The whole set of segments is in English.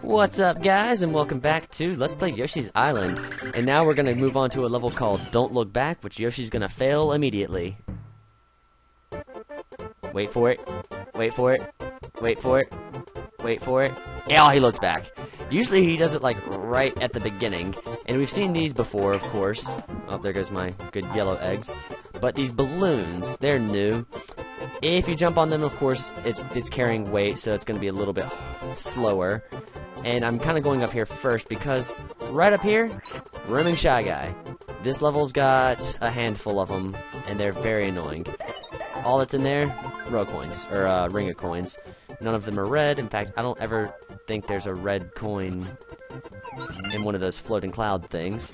What's up, guys, and welcome back to Let's Play Yoshi's Island. And now we're gonna move on to a level called Don't Look Back, which Yoshi's gonna fail immediately. Wait for it. Wait for it. Wait for it. Wait for it. Yeah, he looked back. Usually he does it like right at the beginning, and we've seen these before, of course. Oh, there goes my good yellow eggs. But these balloons, they're new. If you jump on them, of course, it's carrying weight, so it's gonna be a little bit slower. And I'm kind of going up here first because right up here, roaming shy guy. This level's got a handful of them, and they're very annoying. All that's in there, row coins, or ring of coins. None of them are red. In fact, I don't ever think there's a red coin in one of those floating cloud things.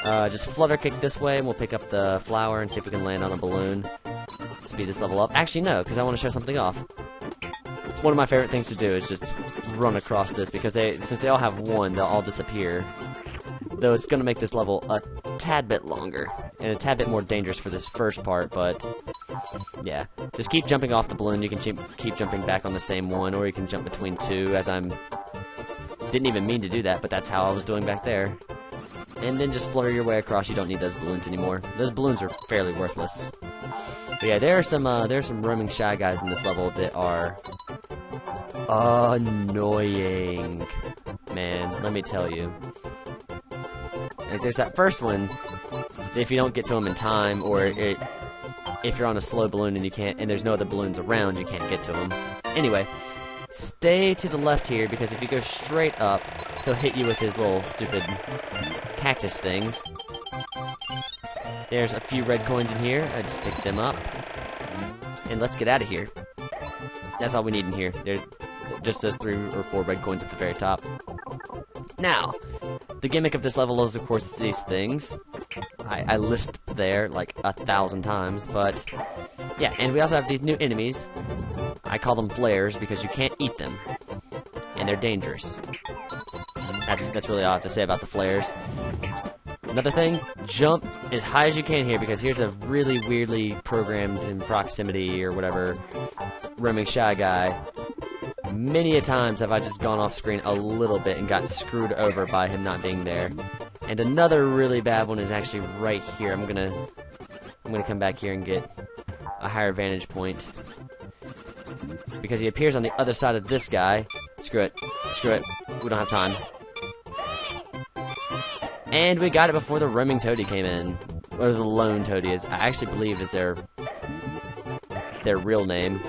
Just flutter kick this way, and we'll pick up the flower and see if we can land on a balloon. Speed this level up. Actually, no, because I want to show something off. One of my favorite things to do is just run across this, because since they all have one, they'll all disappear. Though it's going to make this level a tad bit longer, and a tad bit more dangerous for this first part, but yeah. Just keep jumping off the balloon. You can keep jumping back on the same one, or you can jump between two, as didn't even mean to do that, but that's how I was doing back there. And then just flutter your way across. You don't need those balloons anymore. Those balloons are fairly worthless. But yeah, there are some roaming shy guys in this level that are annoying, man. Let me tell you. Like, there's that first one. If you don't get to them in time, or if you're on a slow balloon and there's no other balloons around, you can't get to them. Anyway, stay to the left here, because if you go straight up, he'll hit you with his little stupid cactus things. There's a few red coins in here. I just picked them up. And let's get out of here. That's all we need in here. There's just those 3 or 4 red coins at the very top. Now, the gimmick of this level is, of course, these things. I list there like 1,000 times, but yeah, and we also have these new enemies. I call them flares because you can't eat them, and they're dangerous. That's really all I have to say about the flares. Another thing, jump as high as you can here, because here's a really weirdly programmed in proximity or whatever roaming shy guy. Many a times have I just gone off screen a little bit and got screwed over by him not being there. And another really bad one is actually right here. I'm gonna come back here and get a higher vantage point, because he appears on the other side of this guy. Screw it. Screw it. We don't have time. And we got it before the roaming toady came in. Or the lone toady is, I actually believe, is their real name.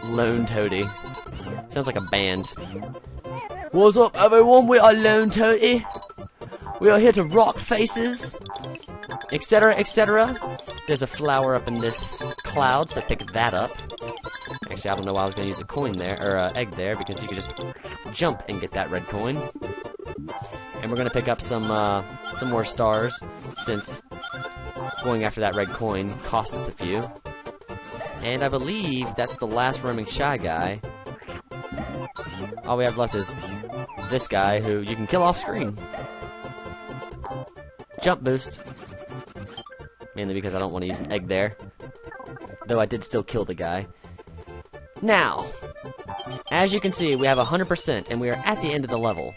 Lone Toady. Sounds like a band. What's up, everyone? We are Lone Toady. We are here to rock faces, etc., etc. There's a flower up in this cloud, so pick that up. Actually, I don't know why I was going to use a coin there, or egg there, because you could just jump and get that red coin. And we're going to pick up some more stars, since going after that red coin cost us a few. And I believe that's the last roaming shy guy. All we have left is this guy, who you can kill off screen. Jump boost. Mainly because I don't want to use an egg there. Though I did still kill the guy. Now, as you can see, we have 100%, and we are at the end of the level.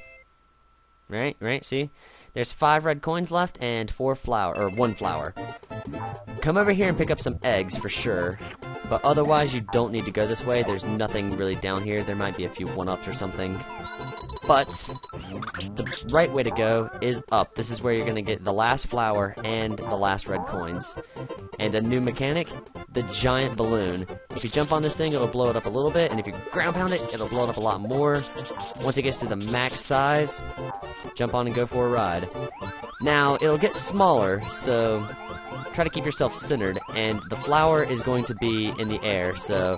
Right, see? There's 5 red coins left and 1 flower. Come over here and pick up some eggs for sure. But otherwise, you don't need to go this way. There's nothing really down here. There might be a few 1-ups or something. But the right way to go is up. This is where you're going to get the last flower and the last red coins. And a new mechanic, the giant balloon. If you jump on this thing, it'll blow it up a little bit. And if you ground pound it, it'll blow it up a lot more. Once it gets to the max size, jump on and go for a ride. Now, it'll get smaller, so try to keep yourself centered, and the flower is going to be in the air, so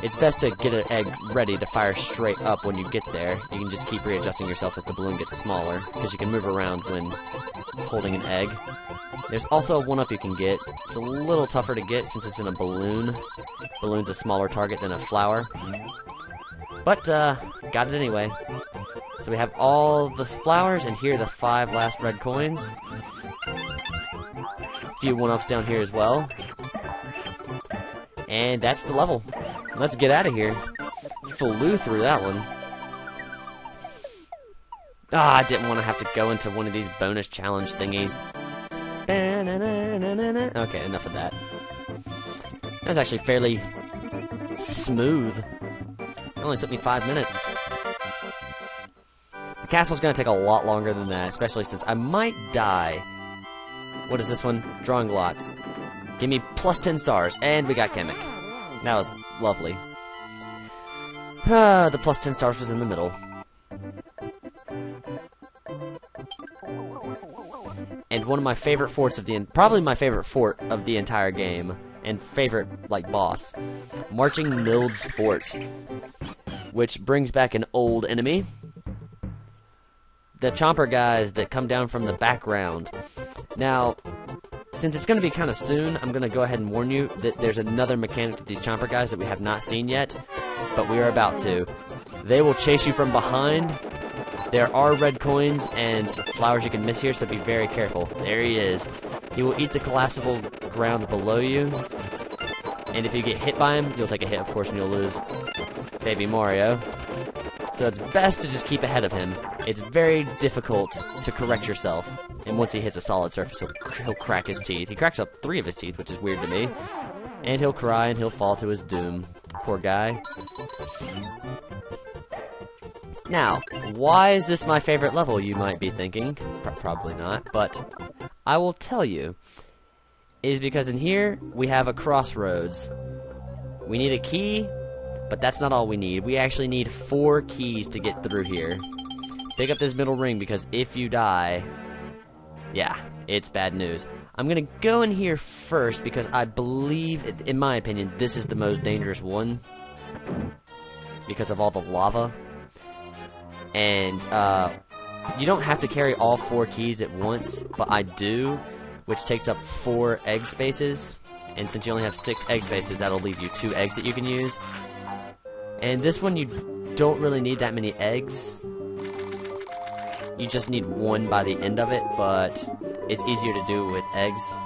it's best to get an egg ready to fire straight up when you get there. You can just keep readjusting yourself as the balloon gets smaller, because you can move around when holding an egg. There's also a 1-up you can get. It's a little tougher to get since it's in a balloon. Balloon's a smaller target than a flower. But, got it anyway. So we have all the flowers, and here are the 5 last red coins. A few 1-ups down here as well. And that's the level. Let's get out of here. Flew through that one. Ah, I didn't want to have to go into one of these bonus challenge thingies. Okay, enough of that. That was actually fairly smooth. It only took me 5 minutes. The castle's gonna take a lot longer than that, especially since I might die. What is this one? Drawing lots. Give me plus 10 stars, and we got Kamek. That was lovely. The plus 10 stars was in the middle. And one of my favorite forts of the probably my favorite fort of the entire game, and favorite like boss, Marching Milde's Fort, which brings back an old enemy. The chomper guys that come down from the background. Now, since it's going to be kind of soon, I'm going to go ahead and warn you that there's another mechanic to these chomper guys that we have not seen yet, but we are about to. They will chase you from behind. There are red coins and flowers you can miss here, so be very careful. There he is. He will eat the collapsible ground below you, and if you get hit by him, you'll take a hit, of course, and you'll lose Baby Mario. So it's best to just keep ahead of him. It's very difficult to correct yourself, and once he hits a solid surface, he'll crack his teeth. He cracks up 3 of his teeth, which is weird to me. And he'll cry, and he'll fall to his doom. Poor guy. Now, why is this my favorite level, you might be thinking? Probably not, but I will tell you. Is because in here, we have a crossroads. We need a key, but that's not all we need. We actually need 4 keys to get through here. Pick up this middle ring, because if you die, yeah, it's bad news. I'm gonna go in here first, because I believe, in my opinion, this is the most dangerous one. Because of all the lava. And, you don't have to carry all 4 keys at once, but I do, which takes up 4 egg spaces. And since you only have 6 egg spaces, that'll leave you 2 eggs that you can use. And this one, you don't really need that many eggs. You just need 1 by the end of it, but it's easier to do with eggs.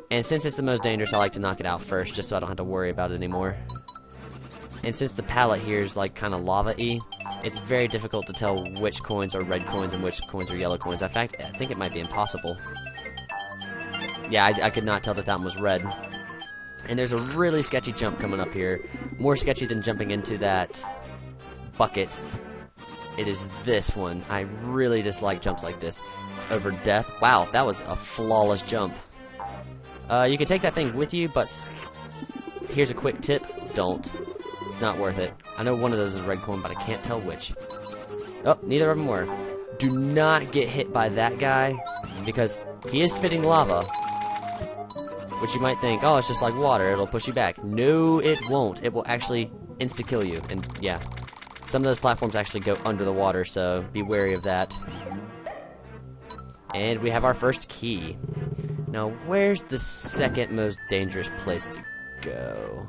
And since it's the most dangerous, I like to knock it out first, just so I don't have to worry about it anymore. And since the palette here is like kind of lava-y, it's very difficult to tell which coins are red coins and which coins are yellow coins. In fact, I think it might be impossible. Yeah, I could not tell that that one was red. And there's a really sketchy jump coming up here. More sketchy than jumping into that bucket. It is this one. I really dislike jumps like this. Over death. Wow, that was a flawless jump. You can take that thing with you, but here's a quick tip. Don't. It's not worth it. I know one of those is a red coin, but I can't tell which. Oh, neither of them were. Do not get hit by that guy, because he is spitting lava. Which you might think, oh, it's just like water, it'll push you back. No, it won't. It will actually insta-kill you. And yeah, some of those platforms actually go under the water, so be wary of that. And we have our first key. Now, where's the second most dangerous place to go?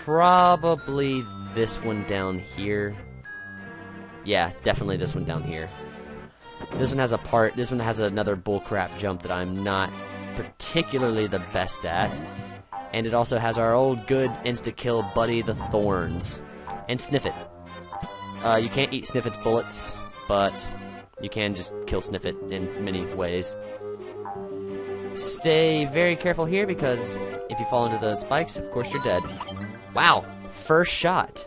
Probably this one down here. Yeah, definitely this one down here. This one has another bullcrap jump that I'm not particularly the best at. And it also has our old good insta-kill buddy, the Thorns. And Sniffit. You can't eat Sniffit's bullets, but you can just kill Sniffit in many ways. Stay very careful here, because if you fall into those spikes, of course you're dead. Wow, first shot.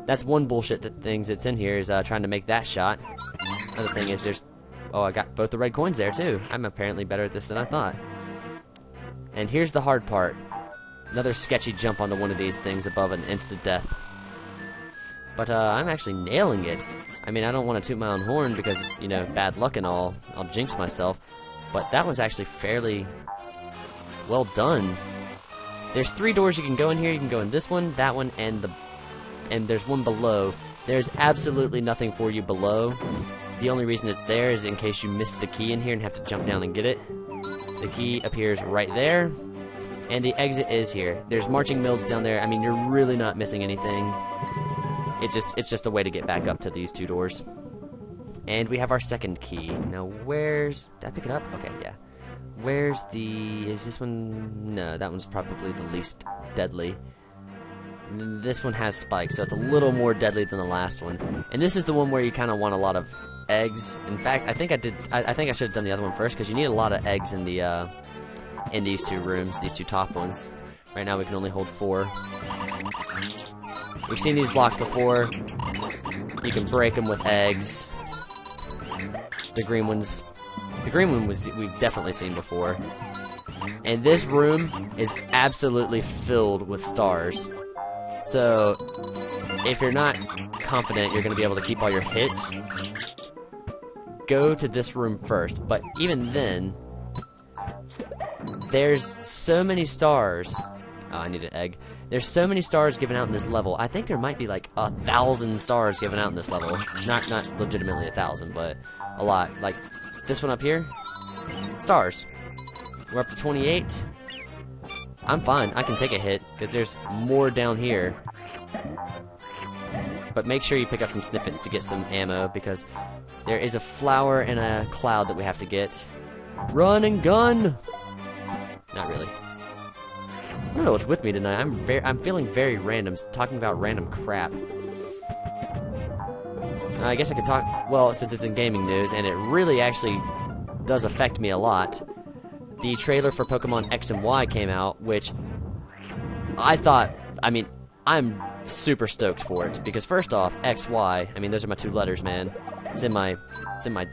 That's one bullshit things that's in here, is trying to make that shot. Other thing is there's... Oh, I got both the red coins there, too. I'm apparently better at this than I thought. And here's the hard part. Another sketchy jump onto one of these things above an instant death. But, I'm actually nailing it. I mean, I don't want to toot my own horn because, you know, bad luck and all. I'll jinx myself. But that was actually fairly well done. There's 3 doors you can go in here. You can go in this one, that one, and there's one below. There's absolutely nothing for you below. The only reason it's there is in case you missed the key in here and have to jump down and get it. The key appears right there, and the exit is here. There's marching mildes down there. I mean, you're really not missing anything. It's just a way to get back up to these 2 doors. And we have our second key. Now, where's... Did I pick it up? Okay, yeah. Where's the... Is this one... No, that one's probably the least deadly. And then this one has spikes, so it's a little more deadly than the last one. And this is the one where you kind of want a lot of eggs. In fact, I think I did. I think I should have done the other one first because you need a lot of eggs in the in these two rooms, these two top ones. Right now we can only hold 4. We've seen these blocks before. You can break them with eggs. The green one we've definitely seen before. And this room is absolutely filled with stars. So, if you're not confident you're going to be able to keep all your hits, go to this room first. But even then, there's so many stars. Oh, I need an egg. There's so many stars given out in this level. I think there might be like 1,000 stars given out in this level. Not legitimately 1,000, but a lot. Like this one up here, stars. We're up to 28. I'm fine. I can take a hit because there's more down here. But make sure you pick up some snippets to get some ammo because there is a flower and a cloud that we have to get. Run and gun. Not really. I don't know what's with me tonight. I'm feeling very random, talking about random crap. I guess I could talk, well, since it's in gaming news, and it really actually does affect me a lot. The trailer for Pokemon X and Y came out, which I thought, I mean, I'm super stoked for it, because first off, X, Y, I mean, those are my 2 letters, man. It's in my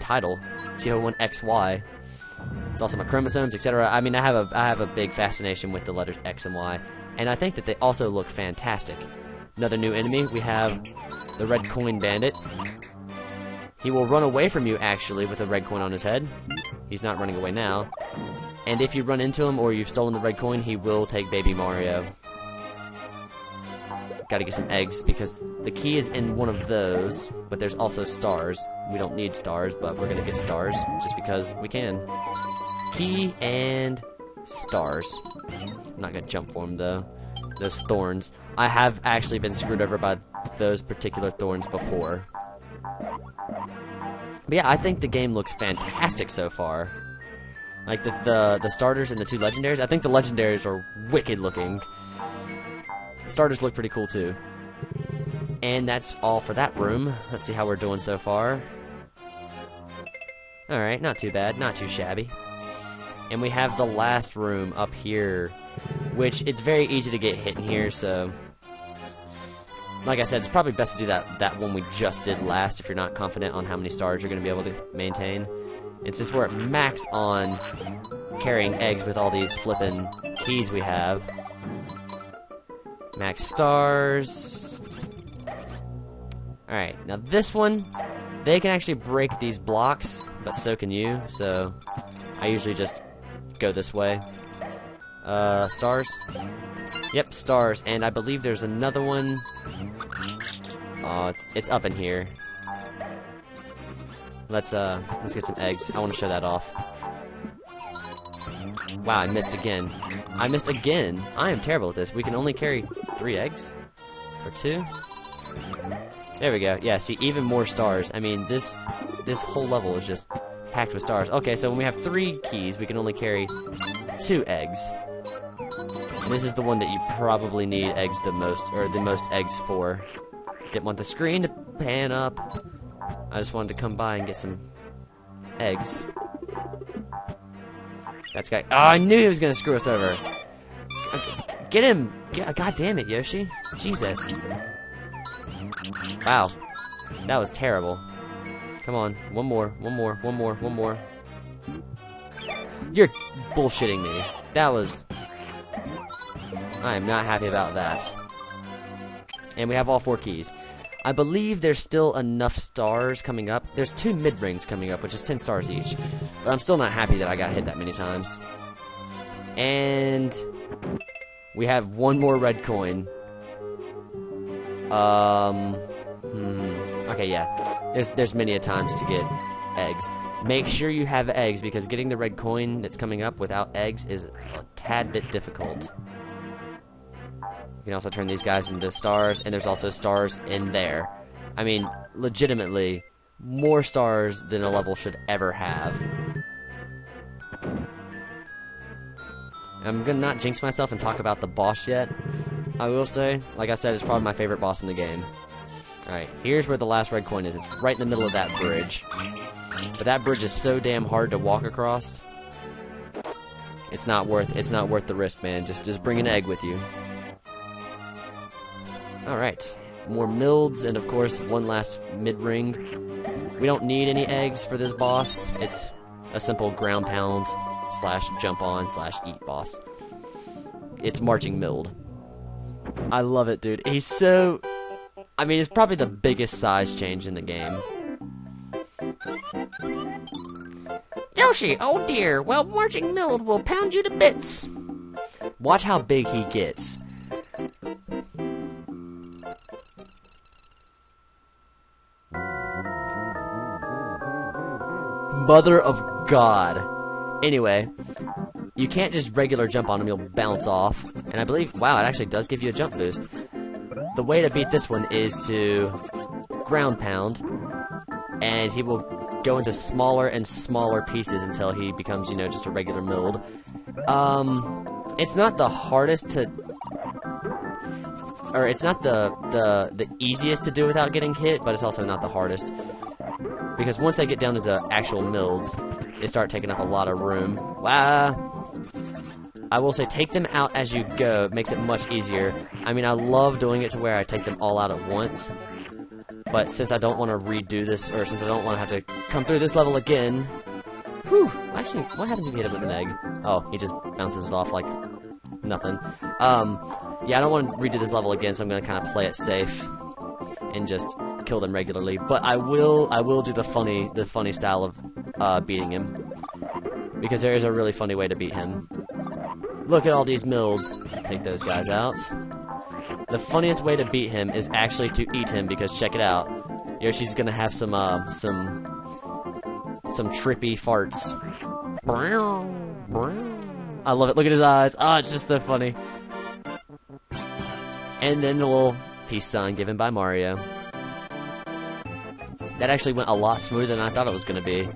title, TO1XY. It's also my chromosomes, etc. I mean, I have a big fascination with the letters X and Y, and I think that they also look fantastic. Another new enemy, we have the Red Coin Bandit. He will run away from you, actually, with a red coin on his head. He's not running away now. And if you run into him or you've stolen the red coin, he will take Baby Mario. Gotta get some eggs, because the key is in one of those, but there's also stars. We don't need stars, but we're gonna get stars, just because we can. Key and stars. I'm not gonna jump for them, though. Those thorns. I have actually been screwed over by those particular thorns before. But yeah, I think the game looks fantastic so far. Like the starters and the 2 legendaries. I think the legendaries are wicked looking. The starters look pretty cool too. And that's all for that room. Let's see how we're doing so far. Alright, not too bad, not too shabby. And we have the last room up here, which it's very easy to get hit in here, so like I said, it's probably best to do that one we just did last if you're not confident on how many stars you're going to be able to maintain. And since we're at max on carrying eggs with all these flippin' keys we have, max stars. Alright, now this one, they can actually break these blocks, but so can you, so I usually just go this way. Stars? Yep, stars, and I believe there's another one. Oh, it's up in here. Let's get some eggs. I want to show that off. Wow, I missed again. I missed again. I am terrible at this. We can only carry 3 eggs? Or 2? There we go. Yeah, see, even more stars. I mean, this whole level is just packed with stars. Okay, so when we have 3 keys, we can only carry 2 eggs. And this is the one that you probably need eggs the most, or the most eggs for. Didn't want the screen to pan up. I just wanted to come by and get some eggs. That's guy. Oh, I knew he was gonna screw us over. Get him! God damn it, Yoshi! Jesus! Wow, that was terrible. Come on, one more. You're bullshitting me. That was. I am not happy about that. And we have all 4 keys. I believe there's still enough stars coming up. There's 2 mid-rings coming up, which is 10 stars each. But I'm still not happy that I got hit that many times. And we have 1 more red coin. Okay, yeah. There's many a times to get eggs. Make sure you have eggs, because getting the red coin that's coming up without eggs is a tad bit difficult. You can also turn these guys into stars, and there's also stars in there. I mean, legitimately, more stars than a level should ever have. I'm gonna not jinx myself and talk about the boss yet, I will say, like I said, it's probably my favorite boss in the game. Alright, here's where the last red coin is. It's right in the middle of that bridge. But that bridge is so damn hard to walk across. It's not worth the risk, man. Just bring an egg with you. Alright. More Mildes, and of course, one last mid-ring. We don't need any eggs for this boss. It's a simple ground pound / jump on / eat boss. It's Marching Milde. I love it, dude. He's so... I mean, it's probably the biggest size change in the game. Yoshi, oh dear. Well, Marching Milde will pound you to bits. Watch how big he gets. Mother of God. Anyway, you can't just regular jump on him, you'll bounce off. And I believe, wow, it actually does give you a jump boost. The way to beat this one is to ground pound, and he will go into smaller and smaller pieces until he becomes, you know, just a regular Milde. It's not the hardest to... Or it's not the easiest to do without getting hit, but it's also not the hardest. Because once they get down into actual Mildes, they start taking up a lot of room. Wow. I will say, take them out as you go. It makes it much easier. I mean, I love doing it to where I take them all out at once. But since I don't want to redo this, or since I don't want to have to come through this level again... Whew. Actually, what happens if you hit him with an egg? Oh, he just bounces it off like nothing. Yeah, I don't want to redo this level again, so I'm going to kind of play it safe. And just kill them regularly, but I will do the funny style of beating him, because there is a really funny way to beat him. Look at all these Mildes. Take those guys out. The funniest way to beat him is actually to eat him, because check it out. Yoshi's gonna have some trippy farts. I love it. Look at his eyes. Ah, it's just so funny. And then the little peace sign given by Mario. That actually went a lot smoother than I thought it was going to be.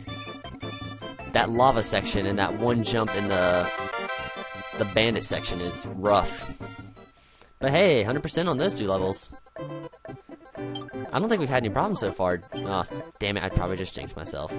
That lava section and that one jump in the bandit section is rough. But hey, 100% on those two levels. I don't think we've had any problems so far. Oh, damn it, I'd probably just jinx myself.